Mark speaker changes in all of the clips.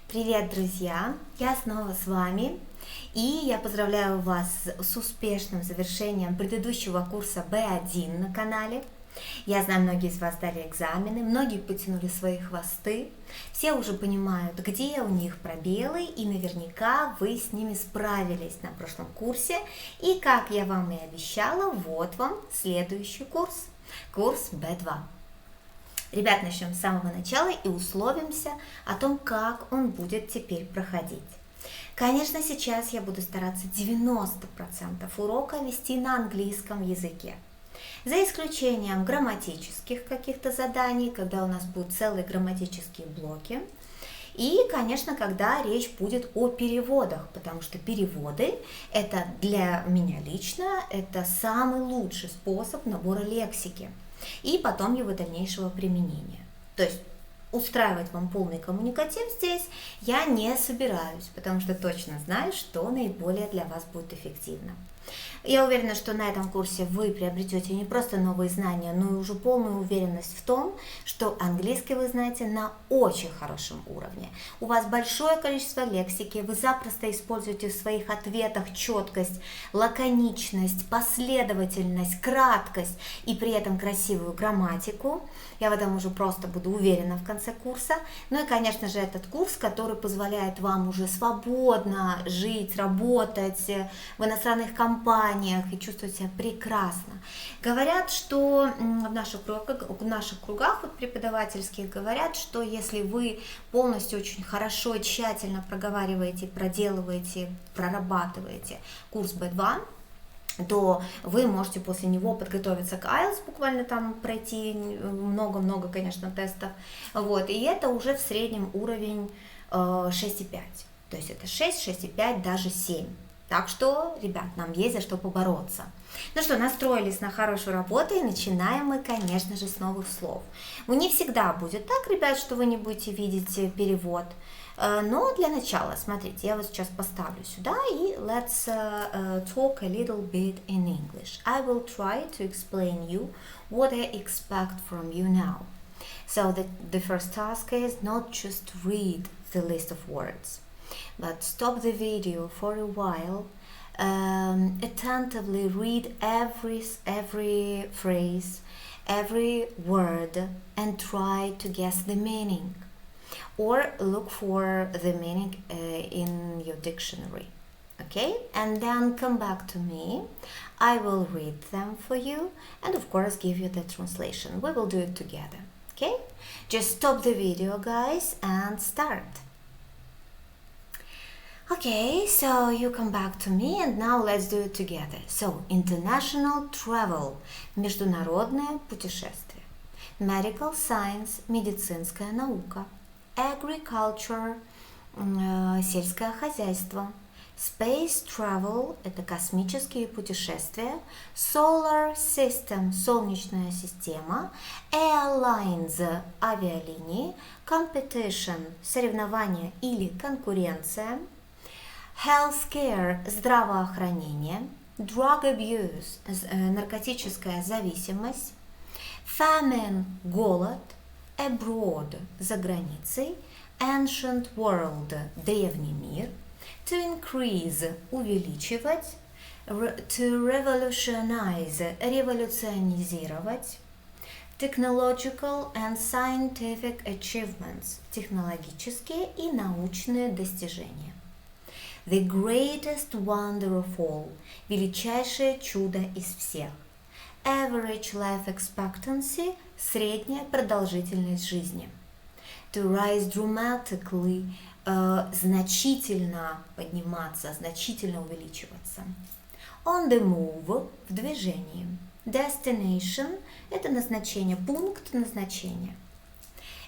Speaker 1: Привет, друзья! Я снова с вами, и я поздравляю вас с успешным завершением предыдущего курса B1 на канале. Я знаю, многие из вас сдали экзамены, многие потянули свои хвосты, все уже понимают, где у них пробелы, и наверняка вы с ними справились на прошлом курсе. И как я вам и обещала, вот вам следующий курс, курс B2. Ребят, начнем с самого начала и условимся о том, как он будет теперь проходить. Конечно, сейчас я буду стараться 90% урока вести на английском языке. За исключением грамматических каких-то заданий, когда у нас будут целые грамматические блоки. И, конечно, когда речь будет о переводах, потому что переводы – это для меня лично, это самый лучший способ набора лексики и потом его дальнейшего применения. То есть устраивать вам полный коммуникатив здесь я не собираюсь, потому что точно знаю, что наиболее для вас будет эффективно. Я уверена, что на этом курсе вы приобретете не просто новые знания, но и уже полную уверенность в том, что английский вы знаете на очень хорошем уровне. У вас большое количество лексики, вы запросто используете в своих ответах четкость, лаконичность, последовательность, краткость и при этом красивую грамматику. Я в этом уже просто буду уверена в конце курса. Ну и, конечно же, этот курс, который позволяет вам уже свободно жить, работать в иностранных компаниях и чувствовать себя прекрасно. Говорят, что в наших кругах преподавательских говорят, что если вы полностью очень хорошо и тщательно проговариваете, проделываете, прорабатываете курс B2, то вы можете после него подготовиться к IELTS, буквально там пройти много-много, конечно, тестов. Вот, и это уже в среднем уровень 6,5. То есть это 6, 6,5, даже 7. Так что, ребят, нам есть за что побороться. Ну что, настроились на хорошую работу, и начинаем мы, конечно же, с новых слов. Не всегда будет так, ребят, что вы не будете видеть перевод. Но для начала, смотрите, я вот сейчас поставлю сюда и let's talk a little bit in English. I will try to explain you what I expect from you now. So the first task is not just read the list of words, but stop the video for a while, attentively read every phrase, every word, and try to guess the meaning. Or look for the meaning in your dictionary, okay? And then come back to me. I will read them for you and of course give you the translation. We will do it together, okay? Just stop the video, guys, and start. Okay, so you come back to me and now let's do it together. So, international travel, международное путешествие. Medical science, медицинская наука. Agriculture, сельское хозяйство. Space travel – это космические путешествия. Solar system – солнечная система. Airlines – авиалинии. Competition – соревнование или конкуренция. Healthcare – здравоохранение. Drug abuse – наркотическая зависимость. Famine – голод. Abroad – за границей. Ancient world – древний мир. To increase – увеличивать. To revolutionize – революционизировать. Technological and scientific achievements – технологические и научные достижения. The greatest wonder of all – величайшее чудо из всех. Average life expectancy – средняя продолжительность жизни. To rise dramatically – значительно подниматься, значительно увеличиваться. On the move – в движении. Destination – это назначение, пункт назначения.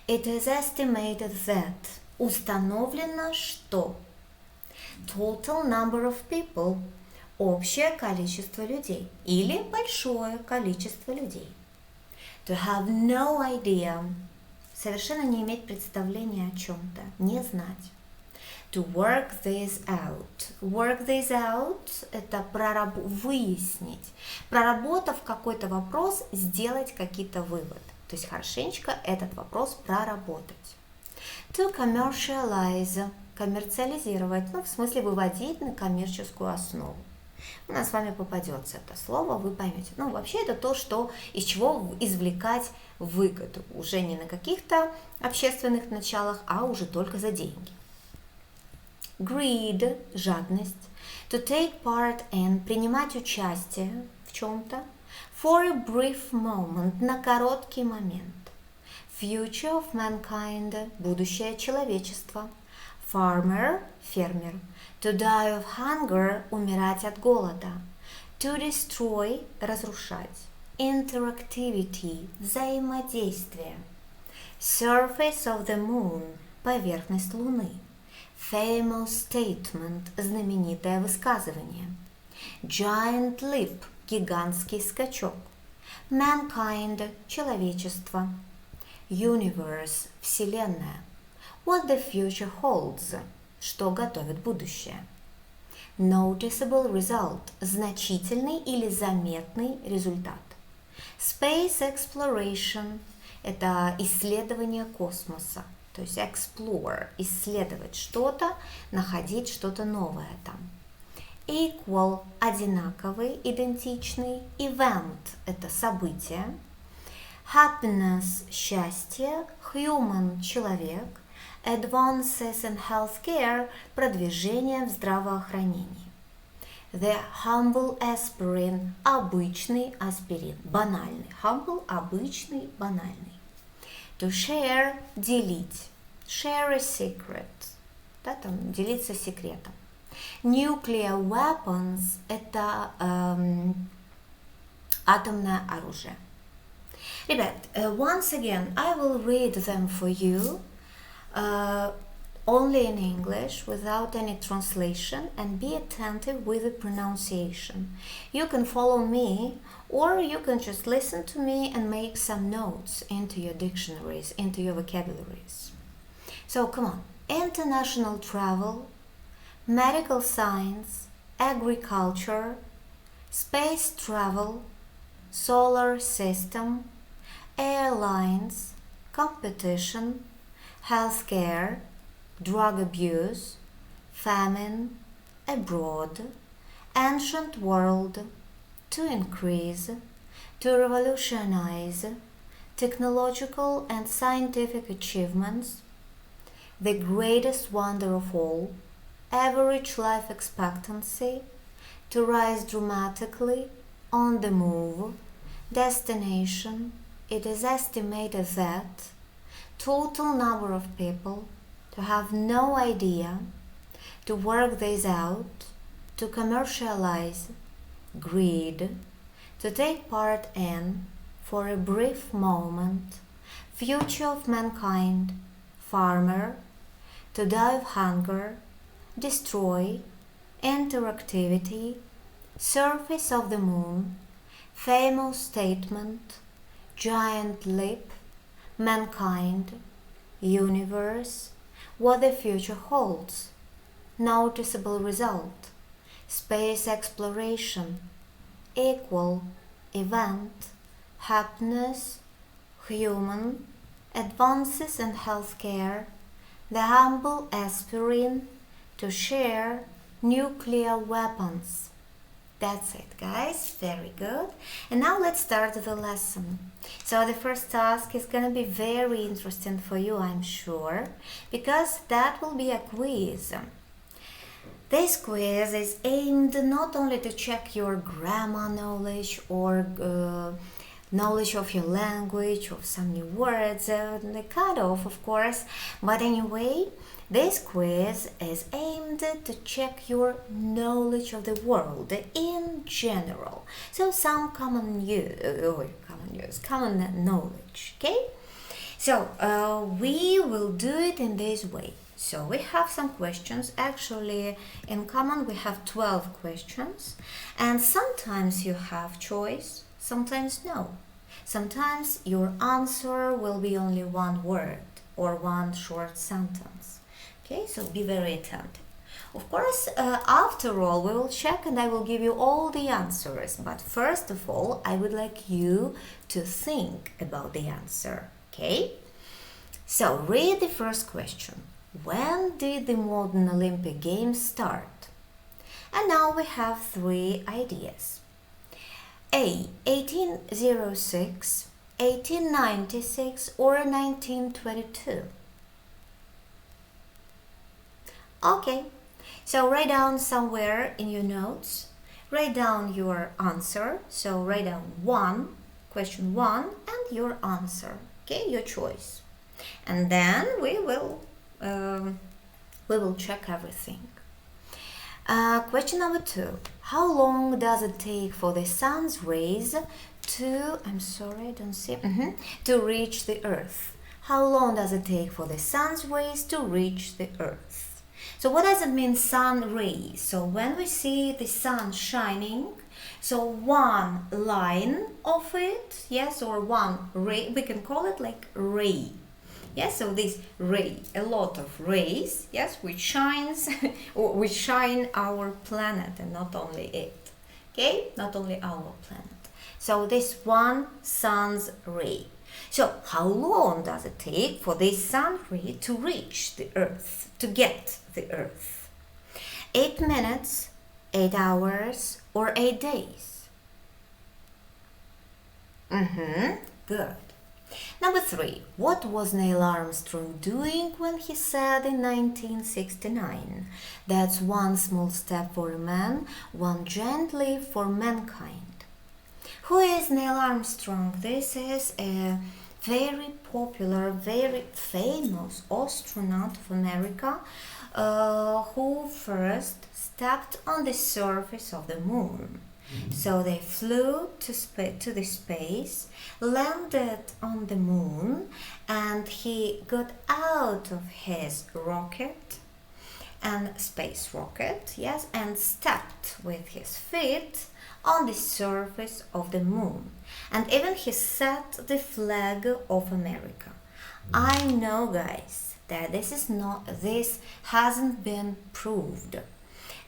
Speaker 1: It is estimated that – установлено, что. Total number of people – общее количество людей или большое количество людей. To have no idea – совершенно не иметь представления о чем-то, не знать. To work this out. Work this out – это выяснить. Проработав какой-то вопрос, сделать какие-то выводы. То есть хорошенечко этот вопрос проработать. To commercialize, коммерциализировать, в смысле выводить на коммерческую основу. У нас с вами попадется это слово, вы поймете. Вообще это то, из чего извлекать выгоду. Уже не на каких-то общественных началах, а уже только за деньги. Greed, жадность. To take part in, принимать участие в чем-то. For a brief moment, на короткий момент. Future of mankind, будущее человечества. Farmer, фермер. To die of hunger, умирать от голода. To destroy, разрушать. Interactivity, взаимодействие. Surface of the moon, поверхность Луны. Famous statement, знаменитое высказывание. Giant leap, гигантский скачок. Mankind, человечество. Universe, вселенная. What the future holds, что готовит будущее. Noticeable result, значительный или заметный результат. Space exploration, это исследование космоса. То есть explore, исследовать что-то, находить что-то новое там. Equal, одинаковый, идентичный. Event, это событие. Happiness, счастье. Human, человек. Advances in healthcare, продвижение в здравоохранении. The humble aspirin, обычный аспирин, банальный. Humble, обычный, банальный. To share, делить. Share a secret, делиться секретом. Nuclear weapons, это атомное оружие. Ребят, once again, I will read them for you. Only in English, without any translation, and be attentive with the pronunciation. You can follow me, or you can just listen to me and make some notes into your dictionaries, into your vocabularies. So come on. International travel, medical science, agriculture, space travel, solar system, airlines, competition, healthcare, drug abuse, famine, abroad, ancient world, to increase, to revolutionize, technological and scientific achievements, the greatest wonder of all, average life expectancy, to rise dramatically, on the move, destination, it is estimated that, total number of people, to have no idea, to work this out, to commercialize, greed, to take part in, for a brief moment, future of mankind, farmer, to die of hunger, destroy, interactivity, surface of the moon, famous statement, giant leap, mankind, universe, what the future holds, noticeable result, space exploration, equal, event, happiness, human, advances in healthcare, the humble aspirin, to share, nuclear weapons. That's it, guys. Very good. And now let's start the lesson. So the first task is going to be very interesting for you, I'm sure, because that will be a quiz. This quiz is aimed not only to check your grammar knowledge or knowledge of your language, of some new words, kind of course, but anyway, this quiz is aimed to check your knowledge of the world in general. So some common knowledge, okay? So we will do it in this way. So we have some questions. Actually, in common we have 12 questions, and sometimes you have choice, sometimes no. Sometimes your answer will be only one word or one short sentence. Okay, so be very attentive. Of course, after all, we will check and I will give you all the answers. But first of all, I would like you to think about the answer. Okay? So read the first question. When did the modern Olympic Games start? And now we have three ideas. A. 1806, 1896 or 1922. Okay, so write down somewhere in your notes. Write down your answer. So write down question one, and your answer. Okay, your choice. And then we will check everything. Question number 2. How long does it take for the sun's rays to reach the earth? How long does it take for the sun's rays to reach the earth? So what does it mean, sun rays? So when we see the sun shining, so one line of it, yes, or one ray, we can call it like ray. Yes, so this ray, a lot of rays, yes, which shines or which shine our planet, and not only it, okay, not only our planet. So this one sun's ray. So how long does it take for this sun ray to reach the earth, to get the earth? 8 minutes, 8 hours, or 8 days? Good. Number 3. What was Neil Armstrong doing when he said in 1969, "That's one small step for a man, one giant leap for mankind"? Who is Neil Armstrong? This is a very popular, very famous astronaut of America who first stepped on the surface of the moon. So they flew to the space, landed on the moon, and he got out of his rocket and space rocket, yes, and stepped with his feet on the surface of the moon. And even he set the flag of America. I know, guys, that this hasn't been proved,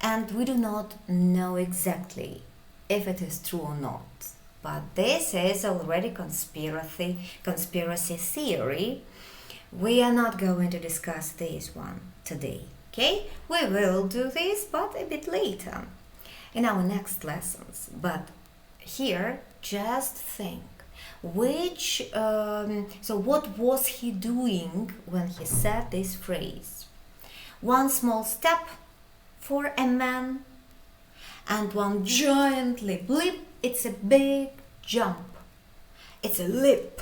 Speaker 1: and we do not know exactly if it is true or not. But this is already conspiracy theory. We are not going to discuss this one today, okay? We will do this, but a bit later in our next lessons. But here, just think, what was he doing when he said this phrase? One small step for a man, and one giant leap. Leap, it's a big jump. It's a leap,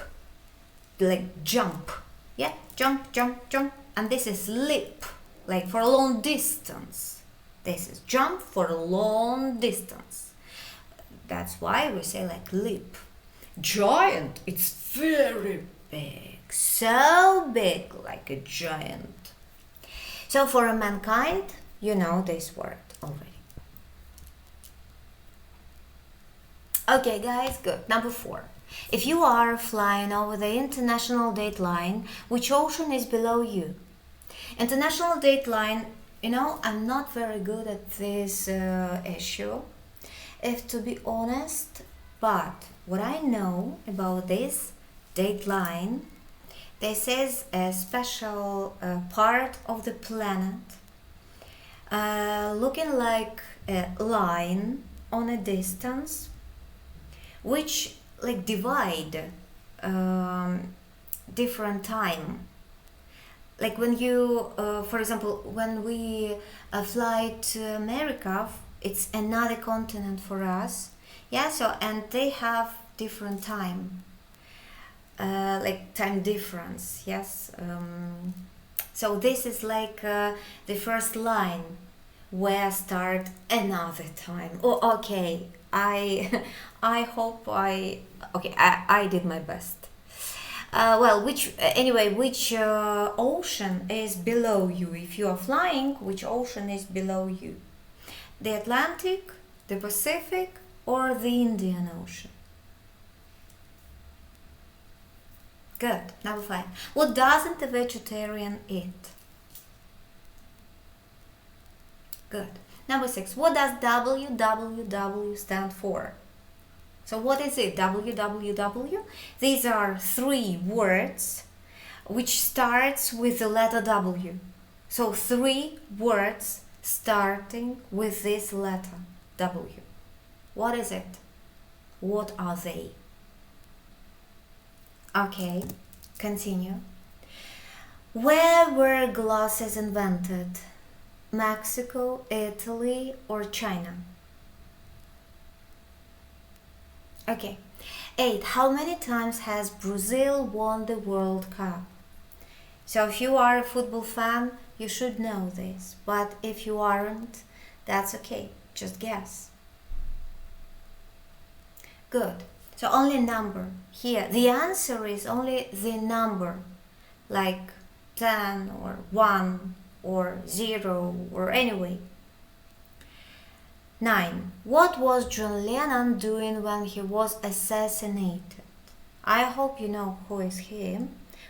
Speaker 1: like jump. Yeah, jump, jump, jump. And this is leap, like for a long distance. This is jump for a long distance. That's why we say like leap. Giant, it's very big. So big, like a giant. So for a mankind, you know this word already. Okay, guys, good. Number 4. If you are flying over the international date line, which ocean is below you? International date line, I'm not very good at this issue, if to be honest, but what I know about this date line, this is a special part of the planet, looking like a line on a distance, which like divide different time. Like when you, for example, when we fly to America, it's another continent for us. Yeah, so, and they have different time, like time difference, yes. So this is like the first line where start another time. Oh, okay. I hope I did my best. Which ocean is below you? If you are flying, which ocean is below you? The Atlantic, the Pacific, or the Indian Ocean? Good. Number 5. What doesn't a vegetarian eat? Good. Number 6. What does www stand for? So what is it? www? These are 3 words which starts with the letter W. So 3 words starting with this letter W. What is it? What are they? Okay, continue. Where were glasses invented? Mexico, Italy, or China? Okay. 8. How many times has Brazil won the World Cup? So if you are a football fan, you should know this. But if you aren't, that's okay. Just guess. Good. So only a number. Here, the answer is only the number. Like 10 or 1 or 0 or anyway. 9. What was John Lennon doing when he was assassinated? I hope you know who is he.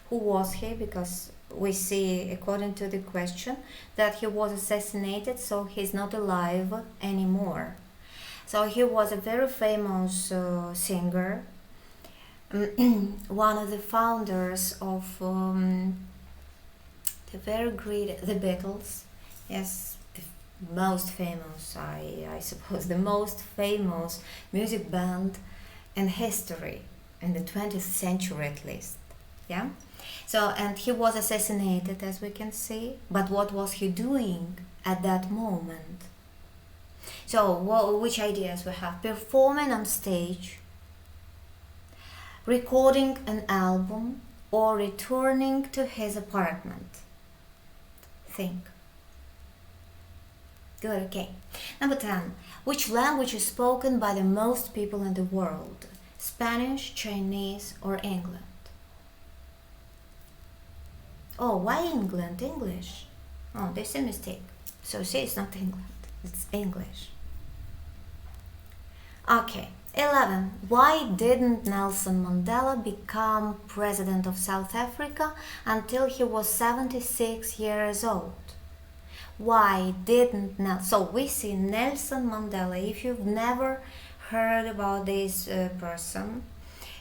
Speaker 1: Who was he? Because we see, according to the question, that he was assassinated, so he's not alive anymore. So he was a very famous singer, one of the founders of the very great, the Beatles. Yes, the most famous, I suppose, the most famous music band in history, in the 20th century at least. Yeah. So, and he was assassinated, as we can see. But what was he doing at that moment? So, which ideas we have? Performing on stage, recording an album, or returning to his apartment. Think. Good, okay. Number 10. Which language is spoken by the most people in the world? Spanish, Chinese, or England? Oh, why England? English. Oh, there's a mistake. So see, it's not England. It's English. Okay. 11. Why didn't Nelson Mandela become president of South Africa until he was 76 years old? Why didn't Nelson? So we see Nelson Mandela. If you've never heard about this person,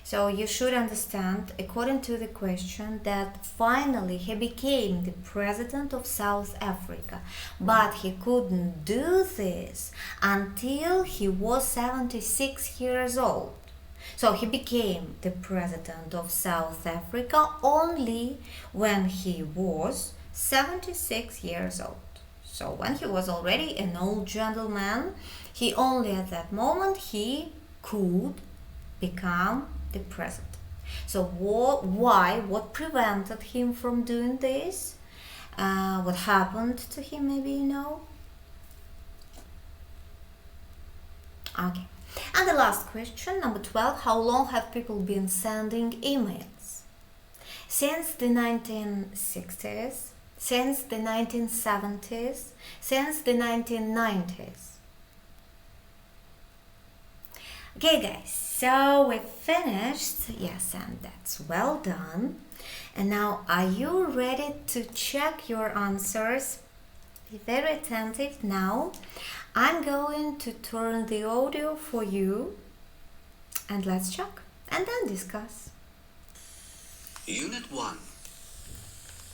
Speaker 1: so you should understand, according to the question, that finally he became the president of South Africa, but he couldn't do this until he was 76 years old. So he became the president of South Africa only when he was 76 years old. So when he was already an old gentleman, he only at that moment he could become the president. So what prevented him from doing this? What happened to him, maybe you know? Okay. And the last question, number 12. How long have people been sending emails? Since the 1960s, since the 1970s, since the 1990s. Okay guys, so we finished. Yes, and that's well done. And now, are you ready to check your answers? Be very attentive now. I'm going to turn the audio for you and let's check and then discuss.
Speaker 2: Unit 1.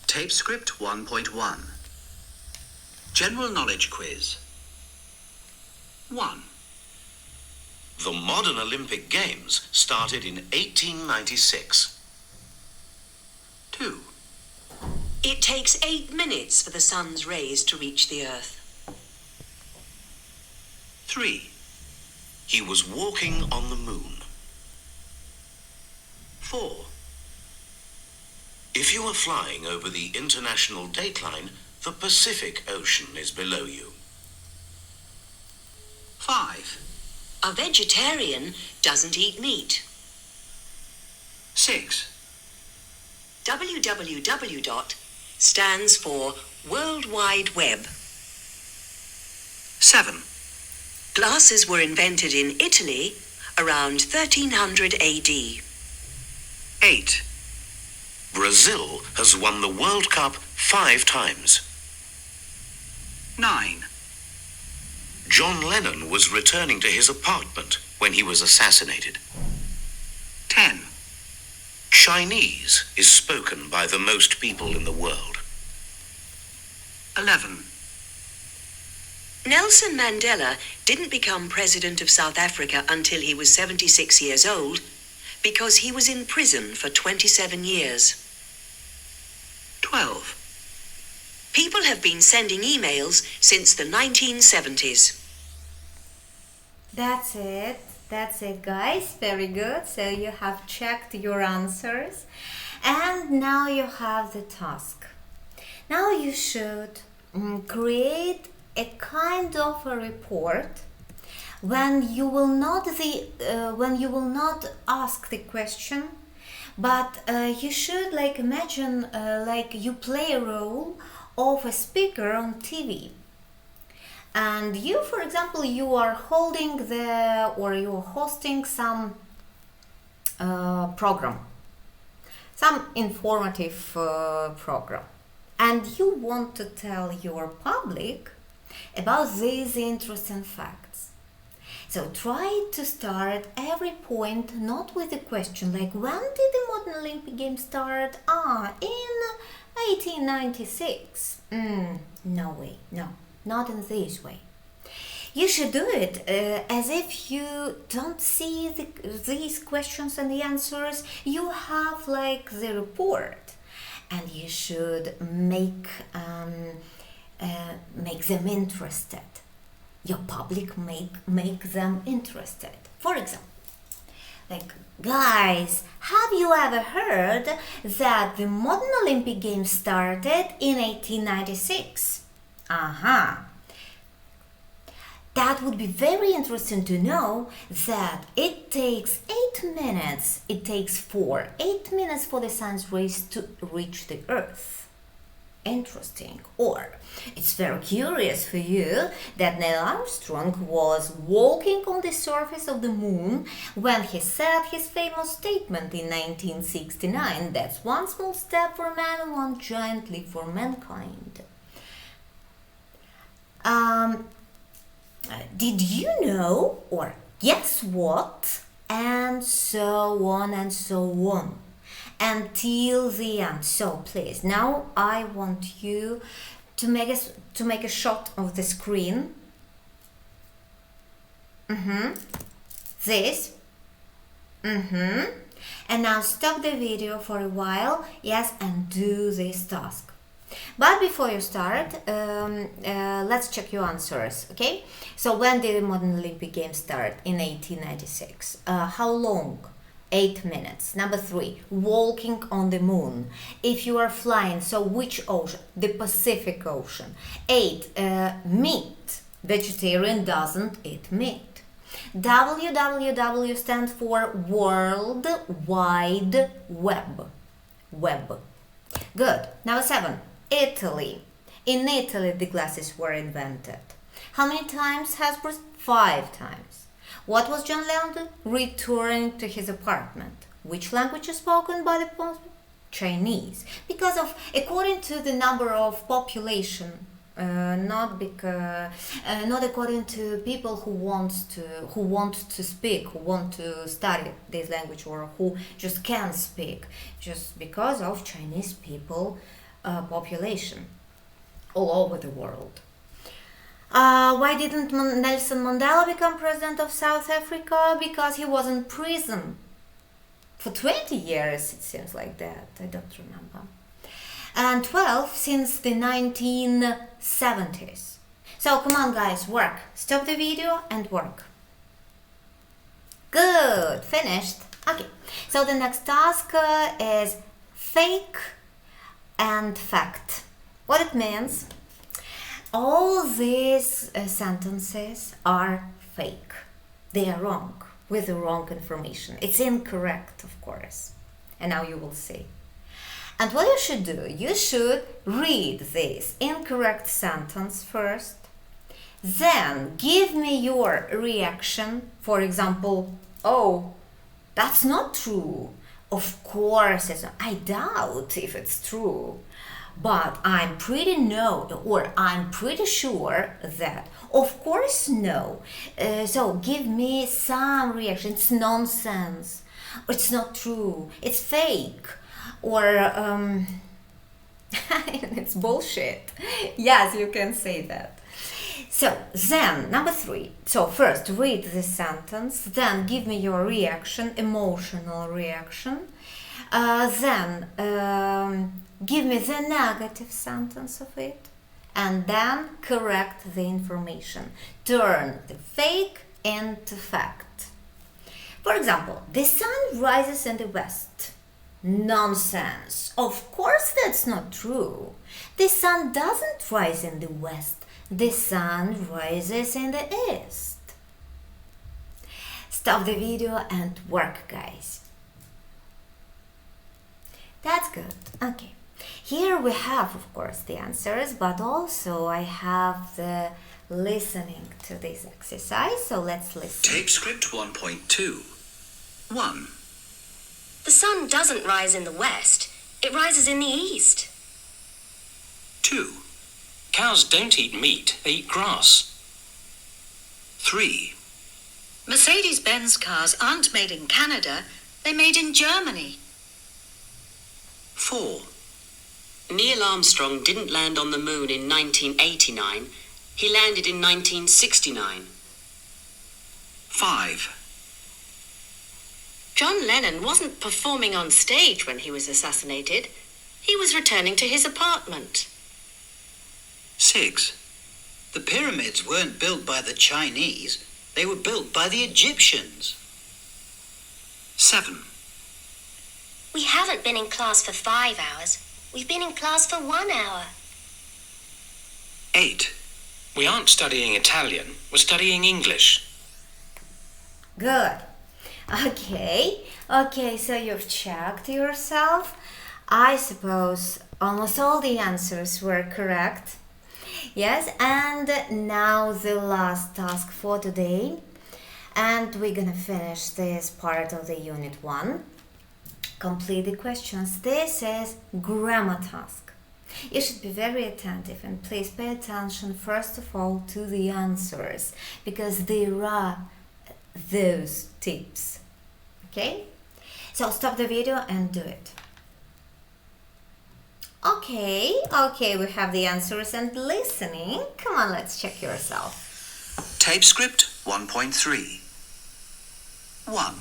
Speaker 2: Tape script 1.1. General knowledge quiz. 1.
Speaker 3: The modern Olympic Games started in 1896.
Speaker 2: 2.
Speaker 4: It takes 8 minutes for the sun's rays to reach the earth.
Speaker 2: 3.
Speaker 3: He was walking on the moon.
Speaker 2: 4.
Speaker 3: If you are flying over the international dateline, the Pacific Ocean is below you.
Speaker 2: 5.
Speaker 4: A vegetarian doesn't eat meat.
Speaker 2: 6.
Speaker 4: www. Stands for World Wide Web.
Speaker 2: 7.
Speaker 4: Glasses were invented in Italy around 1300 AD.
Speaker 2: 8.
Speaker 3: Brazil has won the World Cup 5 times.
Speaker 2: 9.
Speaker 3: John Lennon was returning to his apartment when he was assassinated.
Speaker 2: 10.
Speaker 3: Chinese is spoken by the most people in the world?
Speaker 2: 11.
Speaker 4: Nelson Mandela didn't become president of South Africa until he was 76 years old because he was in prison for 27 years.
Speaker 2: 12.
Speaker 4: People have been sending emails since the 1970s.
Speaker 1: That's it. That's it, guys. Very good. So you have checked your answers. And now you have the task. Now you should create a kind of a report when you will not ask the question, but you should like imagine like you play a role of a speaker on TV. And you, for example, you are holding you're hosting some program, some informative program, and you want to tell your public about these interesting facts. So try to start every point not with a question like when did the modern Olympic Games start? In 1896. No way, no. Not in this way. You should do it as if you don't see these questions and the answers. You have like the report, and you should make them interested. Your public make them interested. For example, like, guys, have you ever heard that the modern Olympic Games started in 1896? That would be very interesting to know that it takes 8 minutes. It takes 8 minutes for the sun's rays to reach the Earth. Interesting. Or it's very curious for you that Neil Armstrong was walking on the surface of the moon when he said his famous statement in 1969. That's one small step for man and one giant leap for mankind. Did you know, or guess what, and so on and so on, until the end. So please, now I want you to make a shot of the screen. This. And now stop the video for a while, yes, and do this task. But before you start, let's check your answers, okay? So when did the modern Olympic Games start? In 1896. How long? 8 minutes. Number 3, walking on the moon. If you are flying, so which ocean? The Pacific Ocean. 8, meat. Vegetarian doesn't eat meat. WWW stands for World Wide Web. Web. Good. Number 7. Italy. In Italy, the glasses were invented. How many times has Bruce? 5 times. What was John Lennon returning to his apartment? Which language is spoken by the people? Chinese. Because of, according to the number of population, not according to people who want to speak, who want to study this language, or who just can't speak, just because of Chinese people population all over the world. Why didn't Nelson Mandela become president of South Africa? Because he was in prison for 20 years, it seems like that. I don't remember. And 12, since the 1970s. So come on, guys, work. Stop the video and work. Good, finished. Okay, so the next task is fake and fact. What it means? All these sentences are fake. They are wrong, with the wrong information. It's incorrect, of course. And now you will see. And what you should do, you should read this incorrect sentence first. Then give me your reaction. For example, oh, that's not true. Of course, I doubt if it's true. But I'm pretty sure that, of course, no. So give me some reaction. It's nonsense. It's not true. It's fake. Or it's bullshit. Yes, you can say that. So then, number 3. So first read the sentence, then give me your reaction, emotional reaction. Then give me the negative sentence of it. And then correct the information. Turn the fake into fact. For example, the sun rises in the west. Nonsense. Of course that's not true. The sun doesn't rise in the west. The sun rises in the east. Stop the video and work, guys. That's good. Okay. Here we have, of course, the answers, but also I have the listening to this exercise, so let's listen.
Speaker 2: Tape script 1.2. 1.
Speaker 5: The sun doesn't rise in the west. It rises in the east.
Speaker 2: 2.
Speaker 6: Cows don't eat meat, they eat grass.
Speaker 2: 3.
Speaker 7: Mercedes-Benz cars aren't made in Canada, they're made in Germany.
Speaker 2: 4.
Speaker 4: Neil Armstrong didn't land on the moon in 1989. He landed in 1969.
Speaker 2: 5.
Speaker 5: John Lennon wasn't performing on stage when he was assassinated. He was returning to his apartment.
Speaker 2: 6.
Speaker 8: The pyramids weren't built by the Chinese. They were built by the Egyptians.
Speaker 2: 7.
Speaker 5: We haven't been in class for 5 hours. We've been in class for 1 hour.
Speaker 2: 8.
Speaker 6: We aren't studying Italian, we're studying English.
Speaker 1: Good. Okay, so you've checked yourself. I suppose almost all the answers were correct. Yes, and now the last task for today. And we're gonna finish this part of the unit 1. Complete the questions. This is grammar task. You should be very attentive and please pay attention first of all to the answers because there are those tips. Okay? So stop the video and do it. Okay, we have the answers and listening. Come on, let's check yourself.
Speaker 2: Tape script 1.3. 1.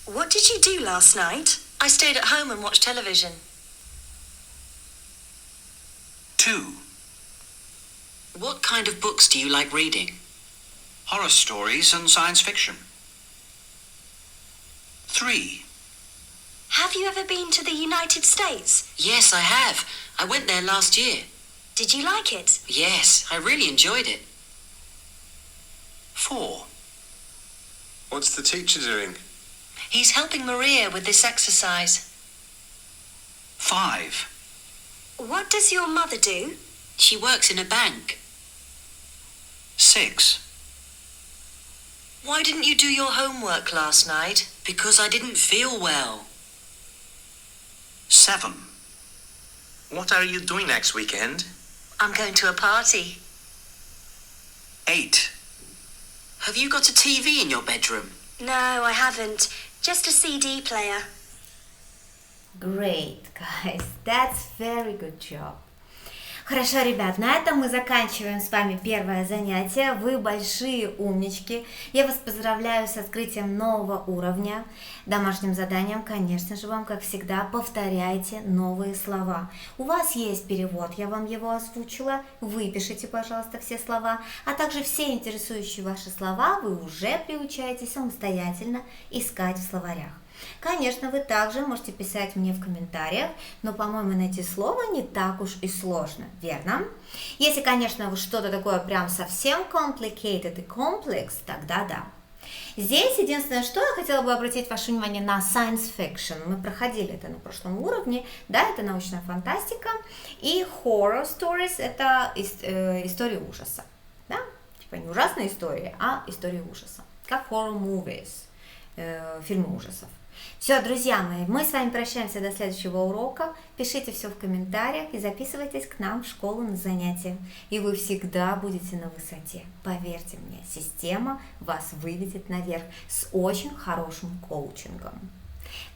Speaker 7: What did you do last night? I stayed at home and watched television.
Speaker 2: 2.
Speaker 4: What kind of books do you like reading?
Speaker 2: Horror stories and science fiction. 3.
Speaker 5: Have you ever been to the United States?
Speaker 4: Yes, I have. I went there last year.
Speaker 5: Did you like it?
Speaker 4: Yes, I really enjoyed it.
Speaker 2: 4.
Speaker 9: What's the teacher doing?
Speaker 7: He's helping Maria with this exercise.
Speaker 2: 5.
Speaker 5: What does your mother do?
Speaker 4: She works in a bank.
Speaker 2: 6.
Speaker 7: Why didn't you do your homework last night?
Speaker 4: Because I didn't feel well.
Speaker 2: 7.
Speaker 9: What are you doing next weekend?
Speaker 7: I'm going to a party.
Speaker 2: 8.
Speaker 4: Have you got a TV in your bedroom?
Speaker 5: No, I haven't. Just a CD player.
Speaker 1: Great, guys. That's very good job. Хорошо, ребят, на этом мы заканчиваем с вами первое занятие. Вы большие умнички. Я вас поздравляю с открытием нового уровня. Домашним заданием, конечно же, вам, как всегда, повторяйте новые слова. У вас есть перевод, я вам его озвучила. Выпишите, пожалуйста, все слова. А также все интересующие ваши слова вы уже приучаетесь самостоятельно искать в словарях. Конечно, вы также можете писать мне в комментариях, но, по-моему, найти слово не так уж и сложно, верно? Если, конечно, вы что-то такое прям совсем complicated и complex, тогда да. Здесь единственное, что я хотела бы обратить ваше внимание на science fiction. Мы проходили это на прошлом уровне, да, это научная фантастика, и horror stories – это истории ужаса, да? Типа не ужасные истории, а истории ужаса, как horror movies, фильмы ужасов. Все, друзья мои, мы с вами прощаемся до следующего урока. Пишите все в комментариях и записывайтесь к нам в школу на занятия. И вы всегда будете на высоте. Поверьте мне, система вас выведет наверх с очень хорошим коучингом.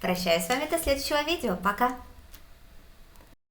Speaker 1: Прощаюсь с вами до следующего видео. Пока!